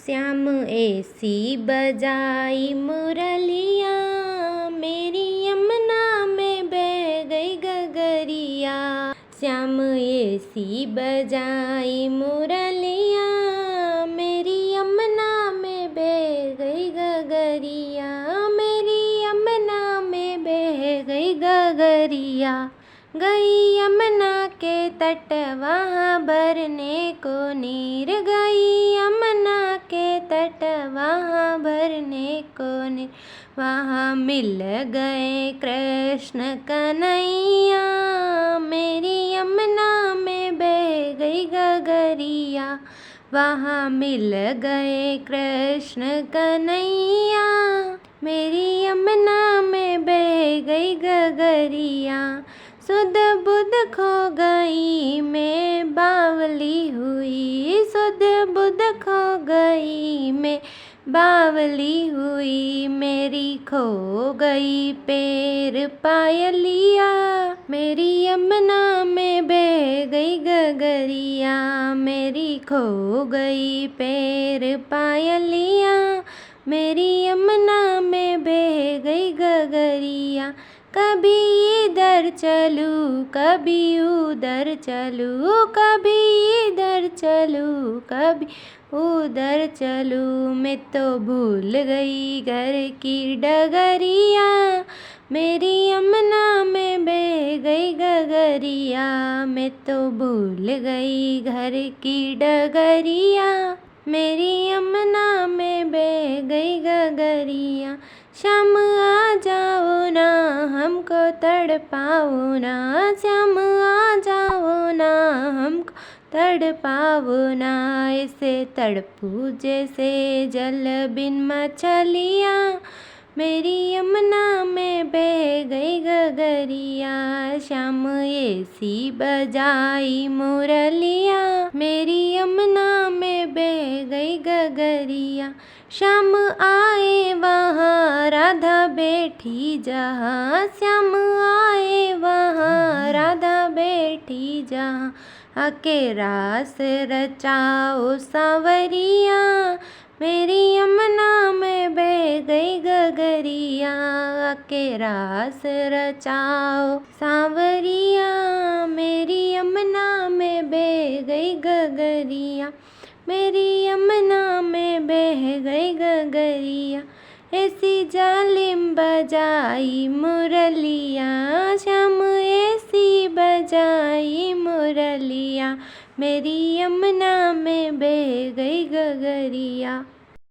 श्याम ऐसी बजाई मुरलिया, मेरी यमुना में बह गई गगरिया। श्याम ऐसी बजाई मुरलिया, मेरी यमुना में बह गई गगरिया, मेरी यमुना में बह गई गगरिया। गई यमुना के तट वहाँ भरने को नीर, गई यमुना के तट वहाँ भरने को नीर। वहाँ मिल गए कृष्ण कन्हैया, मेरी यमुना में बह गई गगरिया। वहाँ मिल गए कृष्ण कन्हैया, मेरी यमुना में बह गई गगरिया। सुध बुध खो गई मैं बावली हुई, सुध बुध खो गई मैं बावली हुई। मेरी खो गई पैर पायलिया, मेरी यमुना में बह गई गगरिया। मेरी खो गई पैर पायलिया, मेरी यमुना में बह गई गगरिया। कभी इधर चलूँ कभी उधर चलूँ, कभी इधर चलूँ कभी उधर चलूँ। मैं तो भूल गई घर की डगरिया, मेरी यमुना में बह गई गगरिया। मैं तो भूल गई घर की डगरिया, मेरी यमुना में बह गई गगरिया। श्याम आ जाओ ना हमको तड़पाओ ना, श्याम आ जाओ ना हमको तड़पाओ ना। ऐसे तड़पू जैसे जल बिन मछलिया, मेरी यमुना में बह गई गगरिया। श्याम ऐसी बजाई मुरलिया, मेरी यमुना में बह गई गगरिया। श्याम आए वहाँ राधा बैठी जहाँ, श्याम आए वहाँ राधा बैठी जहाँ। आके रास रचाओ सांवरिया, मेरी यमुना में बह गई गगरिया। आके रास रचाओ सांवरिया, मेरी यमुना में बह गई गगरिया, मेरी यमुना में बह गई गगरिया। ऐसी जालिम बजाई मुरलिया, श्याम ऐसी बजाई मुरलिया, मेरी यमुना में बह गई गगरिया।